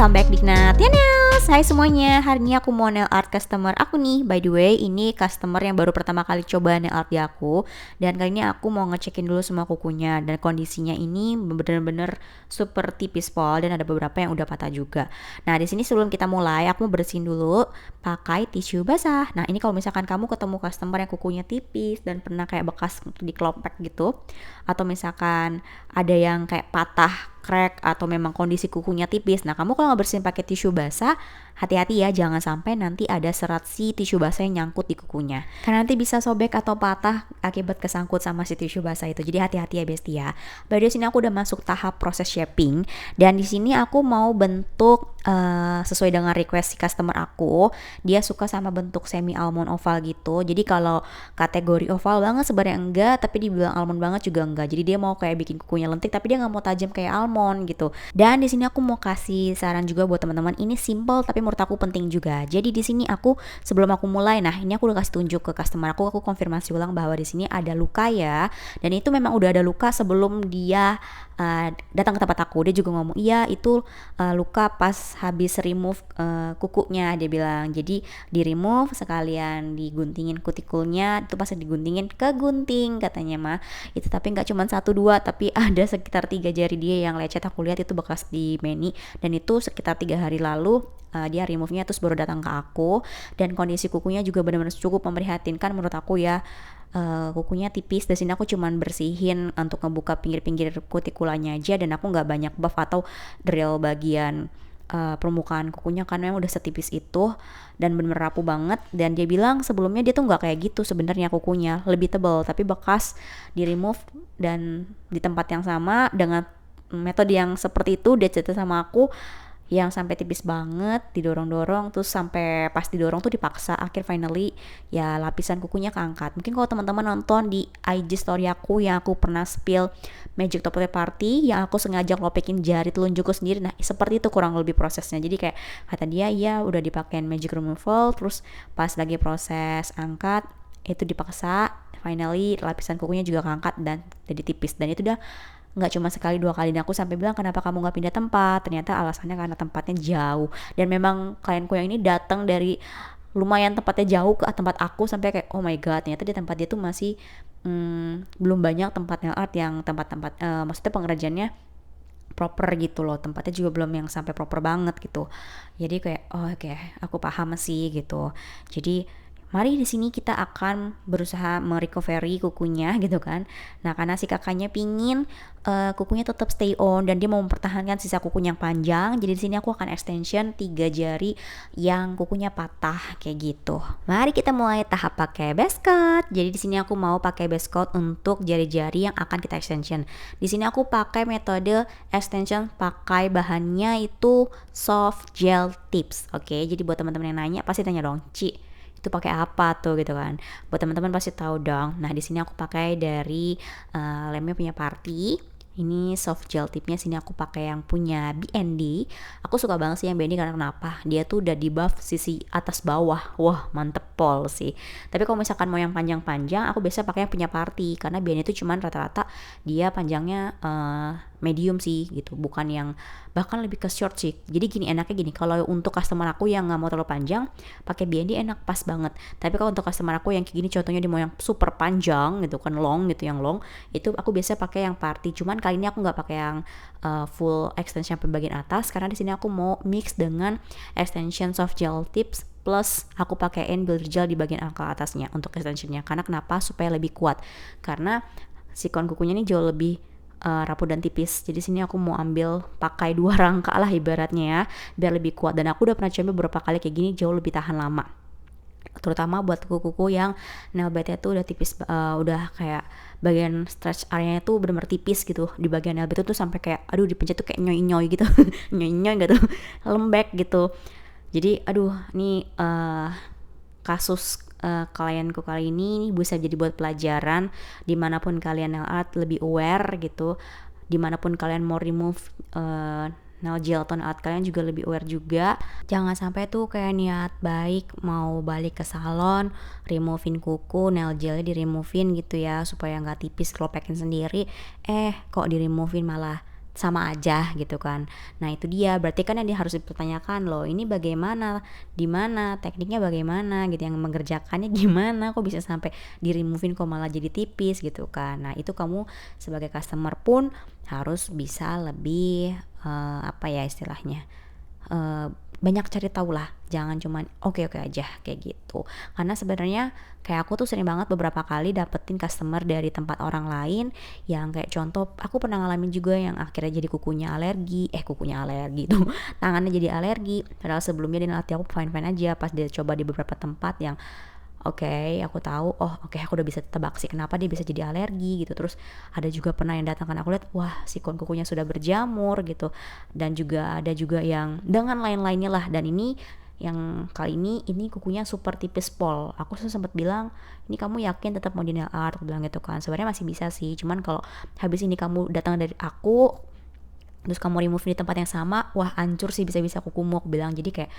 welcome back di Nail. Hai semuanya, hari ini aku mau nail art customer aku nih. By the way, ini customer yang baru pertama kali coba nail art di aku. Dan kali ini aku mau ngecekin dulu semua kukunya. Dan kondisinya ini bener-bener super tipis pol. Dan ada beberapa yang udah patah juga. Nah di sini sebelum kita mulai, aku mau bersihin dulu pakai tisu basah. Nah ini kalau misalkan kamu ketemu customer yang kukunya tipis dan pernah kayak bekas dikelompek gitu, atau misalkan ada yang kayak patah, crack, atau memang kondisi kukunya tipis. Nah kamu kalau nggak bersihin pakai tisu basah, hati-hati ya, jangan sampai nanti ada serat si tisu basah yang nyangkut di kukunya. Karena nanti bisa sobek atau patah akibat kesangkut sama si tisu basah itu. Jadi hati-hati ya bestie ya. Baru di sini aku udah masuk tahap proses shaping dan di sini aku mau bentuk sesuai dengan request si customer aku. Dia suka sama bentuk semi almond oval gitu. Jadi kalau kategori oval banget sebenarnya enggak, tapi dibilang almond banget juga enggak. Jadi dia mau kayak bikin kukunya lentik tapi dia nggak mau tajam kayak almond gitu. Dan di sini aku mau kasih saran juga buat teman-teman. Ini simple tapi menurut aku penting juga. Jadi di sini aku sebelum aku mulai, nah ini aku udah kasih tunjuk ke customer aku konfirmasi ulang bahwa di sini ada luka ya. Dan itu memang udah ada luka sebelum dia datang ke tempat aku. Dia juga ngomong iya itu luka pas habis remove kukunya, dia bilang. Jadi di remove sekalian diguntingin kutikulnya, itu pas diguntingin kegunting katanya mah itu, tapi nggak cuma 1-2 tapi ada sekitar 3 jari dia yang lecet. Aku lihat itu bekas di mani dan itu sekitar 3 hari lalu dia remove-nya terus baru datang ke aku. Dan kondisi kukunya juga benar-benar cukup memprihatinkan menurut aku ya. Kukunya tipis. Di sini aku cuman bersihin untuk ngebuka pinggir-pinggir kutikulanya aja dan aku nggak banyak buff atau drill bagian permukaan kukunya kan memang udah setipis itu dan bener-bener rapuh banget. Dan dia bilang sebelumnya dia tuh nggak kayak gitu sebenarnya, kukunya lebih tebal tapi bekas di remove dan di tempat yang sama dengan metode yang seperti itu dia cerita sama aku, yang sampai tipis banget, didorong-dorong terus sampai pas didorong tuh dipaksa akhir finally ya lapisan kukunya keangkat. Mungkin kalau teman-teman nonton di IG story aku yang aku pernah spill Magic Top Party yang aku sengaja ngelopekin jari telunjukku sendiri, nah seperti itu kurang lebih prosesnya. Jadi kayak kata dia ya udah dipakein magic removal, terus pas lagi proses angkat itu dipaksa, finally lapisan kukunya juga keangkat dan jadi tipis. Dan itu udah nggak cuma sekali 2 kali. Dan aku sampai bilang kenapa kamu nggak pindah tempat, ternyata alasannya karena tempatnya jauh. Dan memang klienku yang ini datang dari lumayan tempatnya jauh ke tempat aku, sampai kayak oh my god, ternyata di tempat dia tuh masih belum banyak tempat nail art yang tempat-tempat maksudnya pengrajinnya proper gitu loh, tempatnya juga belum yang sampai proper banget gitu. Jadi kayak oh oke, aku paham sih gitu. Jadi mari di sini kita akan berusaha merecovery kukunya gitu kan. Nah karena si kakaknya pingin kukunya tetap stay on dan dia mau mempertahankan sisa kukunya yang panjang, jadi di sini aku akan extension 3 jari yang kukunya patah kayak gitu. Mari kita mulai tahap pakai base coat. Jadi di sini aku mau pakai base coat untuk jari-jari yang akan kita extension. Di sini aku pakai metode extension pakai bahannya itu soft gel tips. Oke, jadi buat teman-teman yang nanya pasti tanya dong, Ci, itu pakai apa tuh gitu kan. Buat teman-teman pasti tahu dong. Nah, di sini aku pakai dari lemnya punya Party. Ini soft gel tipnya sini aku pakai yang punya BND. Aku suka banget sih yang BND karena kenapa? Dia tuh udah di buff sisi atas bawah. Wah, mantep pol sih. Tapi kalau misalkan mau yang panjang-panjang, aku biasa pakai yang punya Party karena BND itu cuman rata-rata dia panjangnya medium sih gitu, bukan yang bahkan lebih ke short sih. Jadi gini enaknya gini, kalau untuk customer aku yang nggak mau terlalu panjang pakai BND enak pas banget. Tapi kalau untuk customer aku yang kayak gini contohnya dia mau yang super panjang gitu kan, long gitu, yang long itu aku biasa pakai yang Party. Cuman kali ini aku nggak pakai yang full extension sampai bagian atas karena di sini aku mau mix dengan extension soft gel tips plus aku pakaiin builder gel di bagian angka atasnya untuk extensionnya. Karena kenapa? Supaya lebih kuat. Karena sikon kukunya ini jauh lebih rapuh dan tipis. Jadi sini aku mau ambil pakai 2 rangka lah ibaratnya ya, biar lebih kuat. Dan aku udah pernah coba beberapa kali kayak gini, jauh lebih tahan lama. Terutama buat kuku-kuku yang nail bednya tuh udah tipis, udah kayak bagian stretch area-nya tuh benar-benar tipis gitu. Di bagian nail bed tuh sampai kayak aduh dipencet tuh kayak nyoy-nyoy gitu. Nyoy-nyoy gitu. Lembek gitu. Jadi aduh ini kasus klienku kali ini bisa jadi buat pelajaran dimanapun kalian nail art, lebih aware gitu. Dimanapun kalian mau remove nail gel atau nail art, kalian juga lebih aware juga. Jangan sampai tuh kayak niat baik mau balik ke salon, removein kuku, nail gelnya di removein gitu ya supaya nggak tipis, kelopekin sendiri. Kok di removein malah sama aja gitu kan. Nah itu dia, berarti kan yang dia harus dipertanyakan loh, ini bagaimana, di mana, tekniknya bagaimana gitu, yang mengerjakannya gimana, kok bisa sampai di removein kok malah jadi tipis gitu kan. Nah itu kamu sebagai customer pun harus bisa lebih apa ya istilahnya, eh, banyak cari tahu lah, jangan cuman oke aja kayak gitu. Karena sebenarnya kayak aku tuh sering banget beberapa kali dapetin customer dari tempat orang lain, yang kayak contoh aku pernah ngalamin juga yang akhirnya jadi kukunya alergi tuh tangannya jadi alergi, padahal sebelumnya dia ngelatih aku fine aja. Pas dia coba di beberapa tempat yang oke, aku tahu, oh oke, aku udah bisa tebak sih kenapa dia bisa jadi alergi gitu. Terus ada juga pernah yang datang kan aku lihat, wah sikon kukunya sudah berjamur gitu. Dan juga ada juga yang dengan lain-lainnya lah. Dan ini yang kali ini kukunya super tipis pol. Aku sempat bilang, ini kamu yakin tetap mau di nail art? Aku bilang gitu kan. Sebenarnya masih bisa sih, cuman kalau habis ini kamu datang dari aku terus kamu remove di tempat yang sama, wah hancur sih bisa-bisa kukumu, aku bilang. Jadi kayak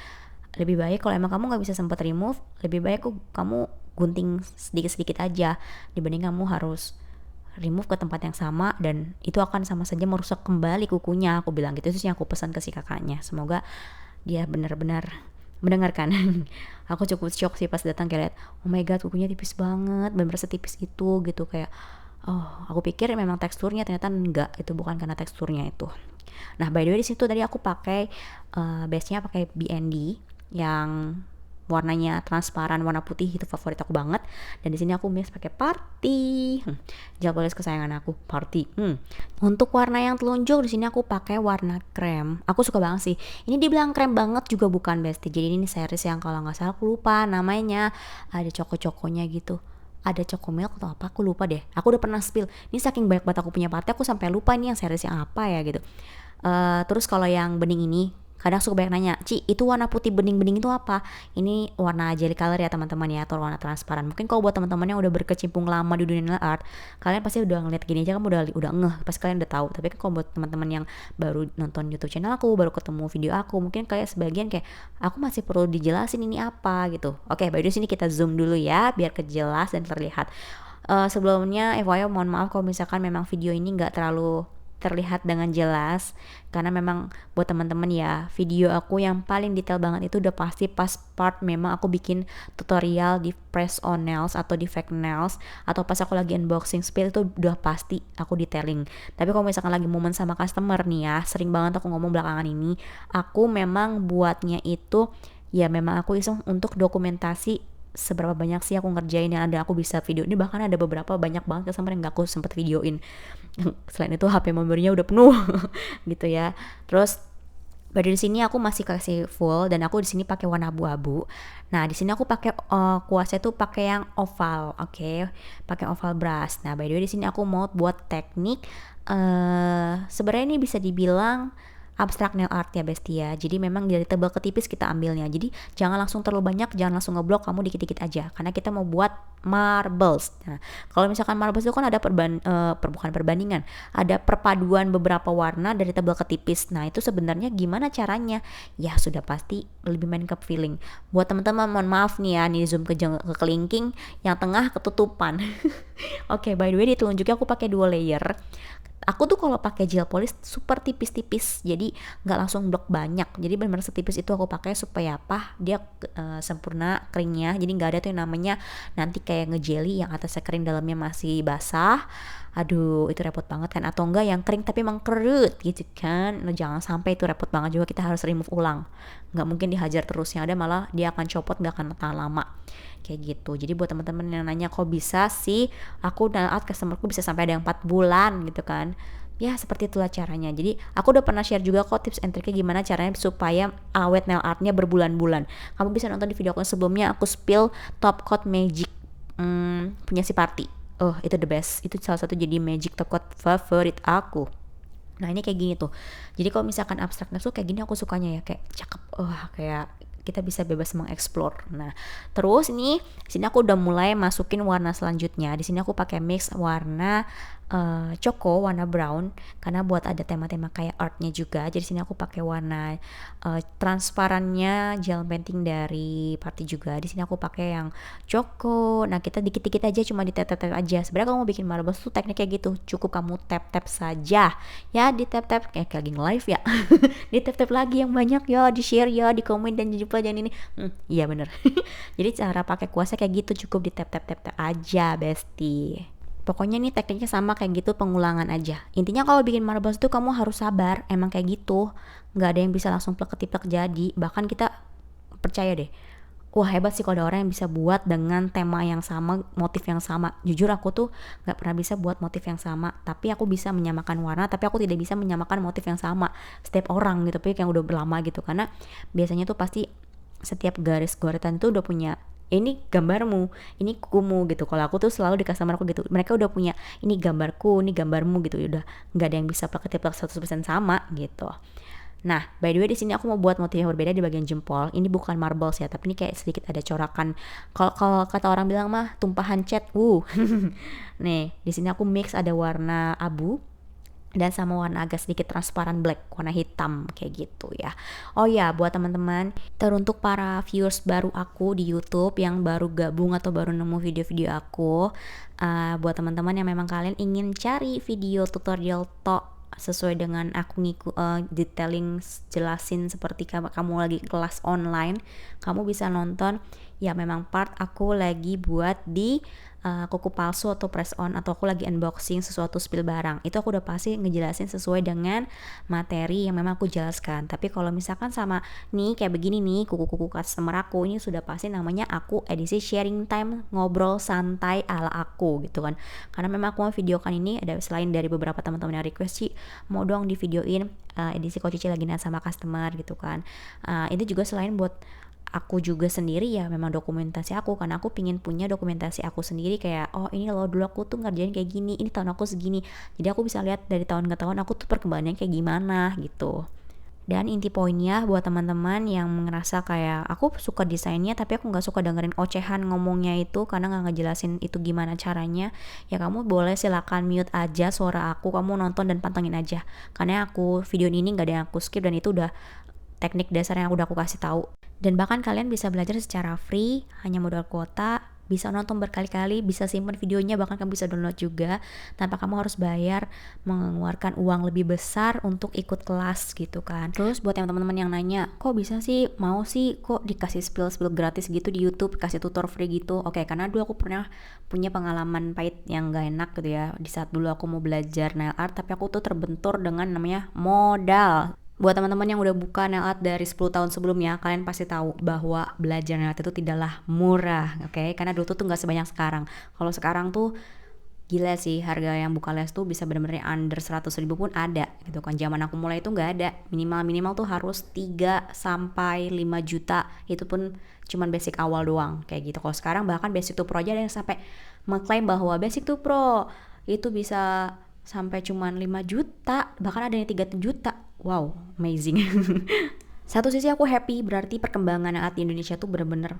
lebih baik kalau emang kamu nggak bisa sempat remove, lebih baik kamu gunting sedikit-sedikit aja dibanding kamu harus remove ke tempat yang sama, dan itu akan sama saja merusak kembali kukunya, aku bilang gitu. Itu sih yang aku pesan ke si kakaknya, semoga dia benar-benar mendengarkan. Aku cukup shock sih pas datang, kayak lihat, oh my god kukunya tipis banget, benar-benar setipis itu gitu. Kayak oh aku pikir memang teksturnya, ternyata enggak, itu bukan karena teksturnya itu. Nah by the way di situ tadi aku pakai base-nya pakai BND yang warnanya transparan, warna putih, itu favorit aku banget. Dan di sini aku mix pakai Party, gel polis kesayangan aku, Party. Untuk warna yang telunjuk di sini aku pakai warna krem. Aku suka banget sih. Ini dibilang krem banget juga bukan bestie. Jadi ini series yang kalau nggak salah aku lupa namanya, ada coko-cokonya gitu. Ada Milk atau apa, aku lupa deh. Aku udah pernah spill. Ini saking banyak banget aku punya Party, aku sampai lupa ini yang series yang apa ya gitu. Terus kalau yang bening ini, kadang suka banyak nanya, Ci itu warna putih bening-bening itu apa? Ini warna jelly color ya teman-teman ya, atau warna transparan. Mungkin kalau buat teman-teman yang udah berkecimpung lama di dunia nail art, kalian pasti udah ngeliat gini aja, kamu udah ngeh, pasti kalian udah tahu. Tapi kan kalau buat teman-teman yang baru nonton YouTube channel aku, baru ketemu video aku, mungkin kayak sebagian kayak aku masih perlu dijelasin ini apa gitu. Oke, by the way sini kita zoom dulu ya biar kejelas dan terlihat. Sebelumnya FYI mohon maaf kalau misalkan memang video ini nggak terlalu terlihat dengan jelas, karena memang buat teman-teman ya, video aku yang paling detail banget itu udah pasti pas part memang aku bikin tutorial di press on nails atau di fake nails, atau pas aku lagi unboxing spill, itu udah pasti aku detailing. Tapi kalau misalkan lagi momen sama customer nih ya, sering banget aku ngomong belakangan ini, aku memang buatnya itu ya memang aku iseng untuk dokumentasi seberapa banyak sih aku ngerjain yang ada aku bisa video ini. Bahkan ada beberapa banyak banget customer yang gak aku sempet videoin. Selain itu HP memorinya udah penuh gitu ya. Terus pada di sini aku masih kasih full, dan aku di sini pakai warna abu-abu. Nah di sini aku pakai kuasnya tuh pakai yang oval, oke, pakai oval brush. Nah by the way di sini aku mau buat teknik sebenarnya ini bisa dibilang abstrak nail art ya bestia. Jadi memang dari tebal ke tipis kita ambilnya. Jadi jangan langsung terlalu banyak, jangan langsung ngeblok, kamu dikit-dikit aja. Karena kita mau buat marbles. Nah, kalau misalkan marbles itu kan ada bukan perbandingan, ada perpaduan beberapa warna dari tebal ke tipis. Nah, itu sebenarnya gimana caranya? Ya sudah pasti lebih main ke feeling. Buat teman-teman mohon maaf nih ya, nih zoom ke kelingking, yang tengah ketutupan. Oke, by the way di telunjuknya aku pakai 2 layer. Aku tuh kalau pakai gel polish super tipis-tipis, jadi nggak langsung blok banyak. Jadi benar-benar setipis itu aku pakai supaya apa? Dia sempurna keringnya. Jadi nggak ada tuh yang namanya nanti kayak ngejeli yang atasnya kering dalamnya masih basah. Aduh itu repot banget kan. Atau enggak yang kering tapi emang kerut gitu kan. Nah, jangan sampai itu repot banget juga, kita harus remove ulang. Nggak mungkin dihajar terus, yang ada malah dia akan copot, nggak akan tahan lama. Kayak gitu. Jadi buat teman-teman yang nanya kok bisa sih aku nail art customerku bisa sampai ada yang 4 bulan gitu kan, ya seperti itulah caranya. Jadi aku udah pernah share juga kok tips and triknya gimana caranya supaya awet nail artnya berbulan-bulan. Kamu bisa nonton di video aku sebelumnya, aku spill top coat magic punya si Party. Oh itu the best, itu salah satu jadi magic top coat favorit aku. Nah ini kayak gini tuh. Jadi kalau misalkan abstrak nails tuh kayak gini aku sukanya ya, kayak cakep, kayak kita bisa bebas mengeksplor. Nah, terus ini di sini aku udah mulai masukin warna selanjutnya. Di sini aku pakai mix warna coko, warna brown, karena buat ada tema-tema kayak artnya juga. Jadi sini aku pakai warna transparannya gel painting dari Party juga. Di sini aku pakai yang coko. Nah, kita dikit-dikit aja, cuma di tap-tap aja. Sebenarnya kalau mau bikin marbles tuh tekniknya gitu, cukup kamu tap-tap saja ya, di tap-tap kayak lagi nge-live ya. Di tap-tap lagi yang banyak ya, di share ya, di komen dan jangan lupa jangan ini. Iya bener. Jadi cara pakai kuasnya kayak gitu, cukup di tap-tap aja, bestie. Pokoknya nih tekniknya sama kayak gitu, pengulangan aja. Intinya kalau bikin marbles tuh kamu harus sabar, emang kayak gitu. Nggak ada yang bisa langsung plek-ketiplek jadi. Bahkan kita percaya deh, wah hebat sih kalau ada orang yang bisa buat dengan tema yang sama, motif yang sama. Jujur aku tuh nggak pernah bisa buat motif yang sama, tapi aku bisa menyamakan warna, tapi aku tidak bisa menyamakan motif yang sama setiap orang gitu, tapi yang udah berlama gitu. Karena biasanya tuh pasti setiap garis goretan itu udah punya, ini gambarmu, ini kukumu gitu. Kalau aku tuh selalu di customer aku gitu, mereka udah punya ini gambarku, ini gambarmu gitu. Udah nggak ada yang bisa plek-ketiplek 100% sama gitu. Nah, by the way di sini aku mau buat motif yang berbeda di bagian jempol. Ini bukan marbles ya, tapi ini kayak sedikit ada corakan. Kalau kata orang bilang mah tumpahan cat. Nih, di sini aku mix ada warna abu dan sama warna agak sedikit transparan black, warna hitam kayak gitu ya. Oh ya, buat teman-teman, teruntuk para viewers baru aku di YouTube yang baru gabung atau baru nemu video-video aku, buat teman-teman yang memang kalian ingin cari video tutorial sesuai dengan aku detailing, jelasin seperti kamu lagi kelas online, kamu bisa nonton ya. Memang part aku lagi buat di kuku palsu atau press on, atau aku lagi unboxing sesuatu spill barang, itu aku udah pasti ngejelasin sesuai dengan materi yang memang aku jelaskan. Tapi kalau misalkan sama nih kayak begini nih, kuku-kuku customer aku, ini sudah pasti namanya aku edisi sharing time, ngobrol santai ala aku gitu kan. Karena memang aku mau videokan ini ada selain dari beberapa teman-teman yang request sih, mau dong di videoin edisi Ko Cici lagi sama customer gitu kan. Itu juga selain buat aku juga sendiri ya, memang dokumentasi aku, karena aku pingin punya dokumentasi aku sendiri kayak, oh ini loh dulu aku tuh ngerjain kayak gini, ini tahun aku segini, jadi aku bisa lihat dari tahun ke tahun aku tuh perkembangannya kayak gimana gitu. Dan inti poinnya buat teman-teman yang ngerasa kayak aku suka desainnya tapi aku nggak suka dengerin ocehan ngomongnya itu karena nggak ngejelasin itu gimana caranya, ya kamu boleh silakan mute aja suara aku, kamu nonton dan pantengin aja, karena aku video ini nggak ada yang aku skip dan itu udah teknik dasar yang udah aku kasih tahu. Dan bahkan kalian bisa belajar secara free, hanya modal kuota, bisa nonton berkali-kali, bisa simpan videonya, bahkan kamu bisa download juga tanpa kamu harus bayar, mengeluarkan uang lebih besar untuk ikut kelas gitu kan. Terus buat yang teman-teman yang nanya, kok bisa sih, mau sih kok dikasih spill gratis gitu di YouTube, kasih tutor free gitu. Oke, karena dulu aku pernah punya pengalaman pahit yang gak enak gitu ya. Di saat dulu aku mau belajar nail art, tapi aku tuh terbentur dengan namanya modal. Buat teman-teman yang udah buka nail art dari 10 tahun sebelumnya, kalian pasti tahu bahwa belajar nail art itu tidaklah murah, oke? Karena dulu tuh nggak sebanyak sekarang. Kalau sekarang tuh gila sih, harga yang buka les tuh bisa bener-bener under 100 ribu pun ada gitu kan. Zaman aku mulai itu nggak ada, minimal tuh harus 3 sampai 5 juta, itu pun cuman basic awal doang kayak gitu. Kalau sekarang bahkan basic to pro aja ada yang sampai mengklaim bahwa basic to pro itu bisa sampai cuman 5 juta, bahkan ada yang 3 juta. Wow, amazing. Satu sisi aku happy, berarti perkembangan art di Indonesia tuh bener-bener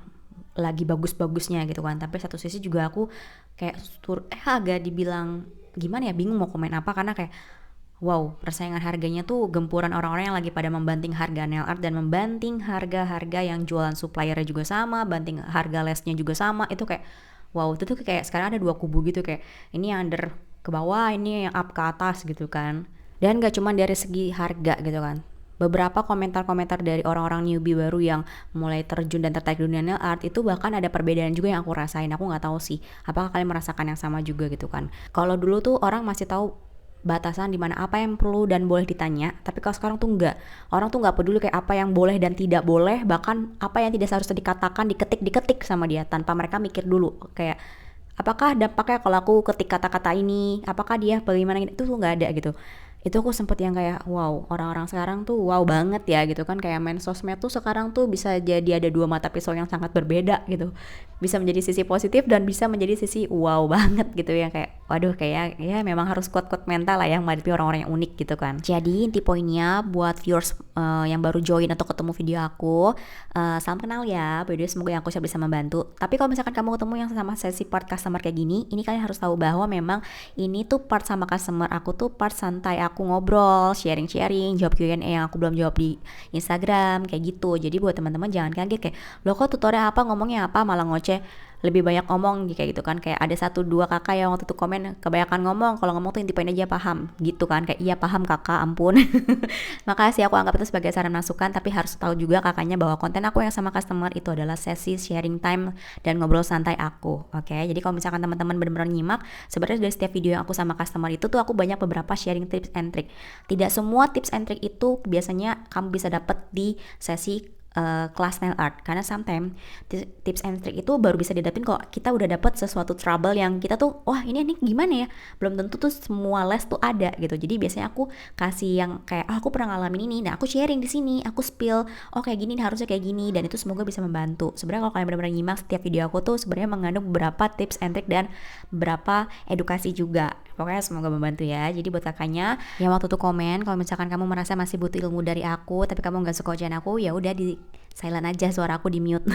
lagi bagus-bagusnya gitu kan. Tapi satu sisi juga aku kayak agak dibilang gimana ya, bingung mau komen apa, karena kayak wow, persaingan harganya tuh gempuran orang-orang yang lagi pada membanting harga nail art dan membanting harga-harga yang jualan suppliernya juga sama, banting harga lesnya juga sama. Itu kayak wow, itu tuh kayak sekarang ada dua kubu gitu, kayak ini yang under ke bawah, ini yang up ke atas gitu kan. Dan gak cuma dari segi harga gitu kan, beberapa komentar-komentar dari orang-orang newbie baru yang mulai terjun dan tertarik dunia nail art itu bahkan ada perbedaan juga yang aku rasain. Aku nggak tahu sih apakah kalian merasakan yang sama juga gitu kan. Kalau dulu tuh orang masih tahu batasan dimana apa yang perlu dan boleh ditanya, tapi kalau sekarang tuh enggak. Orang tuh nggak peduli kayak apa yang boleh dan tidak boleh, bahkan apa yang tidak seharusnya dikatakan diketik sama dia tanpa mereka mikir dulu kayak apakah dampaknya kalau aku ketik kata-kata ini, apakah dia bagaimana, itu tuh nggak ada gitu. Itu aku sempet yang kayak wow, orang-orang sekarang tuh wow banget ya gitu kan, kayak main sosmed tuh sekarang tuh bisa jadi ada dua mata pisau yang sangat berbeda gitu, bisa menjadi sisi positif dan bisa menjadi sisi wow banget gitu ya, kayak waduh kayak ya memang harus kuat-kuat mental lah ya menghadapi orang-orang yang unik gitu kan. Jadi inti poinnya buat viewers yang baru join atau ketemu video aku, salam kenal ya. By the way, semoga yang aku share bisa membantu. Tapi kalau misalkan kamu ketemu yang sama sesi part customer kayak gini, ini kalian harus tahu bahwa memang ini tuh part sama customer aku tuh part santai, aku ngobrol, sharing-sharing, jawab Q&A yang aku belum jawab di Instagram kayak gitu. Jadi buat teman-teman jangan kaget kayak, "Loh kok tutorial apa, ngomongnya apa, malah ngoceh." Lebih banyak ngomong kayak gitu kan, kayak ada 1-2 kakak yang waktu itu komen kebanyakan ngomong, kalau ngomong tuh inti poin aja paham gitu kan, kayak iya paham kakak, ampun. Makasih, aku anggap itu sebagai saran masukan, tapi harus tahu juga kakaknya bahwa konten aku yang sama customer itu adalah sesi sharing time dan ngobrol santai aku. Oke, jadi kalau misalkan teman-teman benar-benar nyimak, sebenarnya dari setiap video yang aku sama customer itu tuh aku banyak beberapa sharing tips and trick. Tidak semua tips and trick itu biasanya kamu bisa dapat di sesi kelas nail art, karena sometimes tips and trick itu baru bisa didapin kalau kita udah dapet sesuatu trouble yang kita tuh wah ini gimana ya, belum tentu tuh semua les tuh ada gitu. Jadi biasanya aku kasih yang kayak aku pernah ngalamin ini, nah aku sharing di sini, aku spill oh kayak gini harusnya kayak gini, dan itu semoga bisa membantu. Sebenarnya kalau kalian benar-benar nyimak setiap video aku tuh sebenarnya mengandung beberapa tips and trick dan beberapa edukasi juga. Pokoknya semoga membantu ya. Jadi buat kakaknya yang waktu tuh komen, kalau misalkan kamu merasa masih butuh ilmu dari aku tapi kamu nggak suka ujian aku, ya udah di silent aja, suara aku di mute.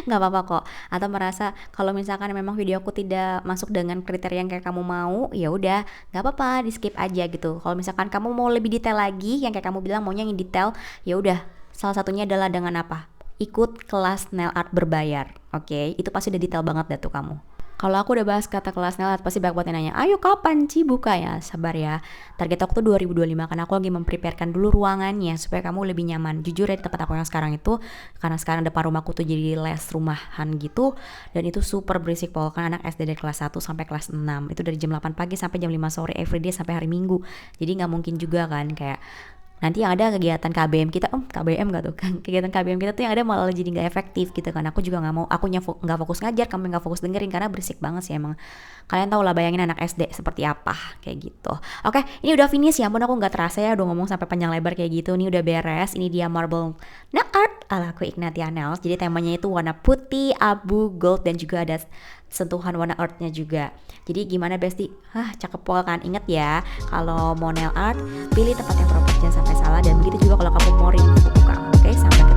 Nggak apa-apa kok. Atau merasa kalau misalkan memang video aku tidak masuk dengan kriteria yang kayak kamu mau, ya udah nggak apa-apa, di skip aja gitu. Kalau misalkan kamu mau lebih detail lagi, yang kayak kamu bilang maunya yang detail, ya udah. Salah satunya adalah dengan apa? Ikut kelas nail art berbayar. Oke, itu pasti udah detail banget dah tuh kamu. Kalau aku udah bahas kata kelas nail art, pasti banyak buat yang nanya, ayo kapan Ci buka ya? Sabar ya, target aku tuh 2025, karena aku lagi mempreparekan dulu ruangannya supaya kamu lebih nyaman. Jujur ya, di tempat aku yang sekarang itu, karena sekarang depan rumahku tuh jadi les rumahan gitu, dan itu super berisik pokoknya, anak SD dari kelas 1 sampai kelas 6, itu dari jam 8 pagi sampai jam 5 sore everyday sampai hari Minggu. Jadi nggak mungkin juga kan kayak nanti yang ada kegiatan KBM kita, KBM gak tuh, kegiatan KBM kita tuh yang ada malah jadi nggak efektif gitu kan. Aku juga nggak mau, akunya nggak fokus ngajar, kamu nggak fokus dengerin, karena berisik banget sih emang. Kalian tau lah, bayangin anak SD seperti apa kayak gitu. Oke, ini udah finish ya ampun, aku nggak terasa ya udah ngomong sampai panjang lebar kayak gitu. Ini udah beres, ini dia marble nail art ala aku Ignatia Nails. Jadi temanya itu warna putih, abu, gold, dan juga ada sentuhan warna earthnya juga. Jadi gimana Besti? Cakep pol kan? Ingat ya, kalau mau nail art pilih tempat yang proper, jangan sampai salah. Dan begitu juga kalau kamu mau review buku kamu. Oke, sampai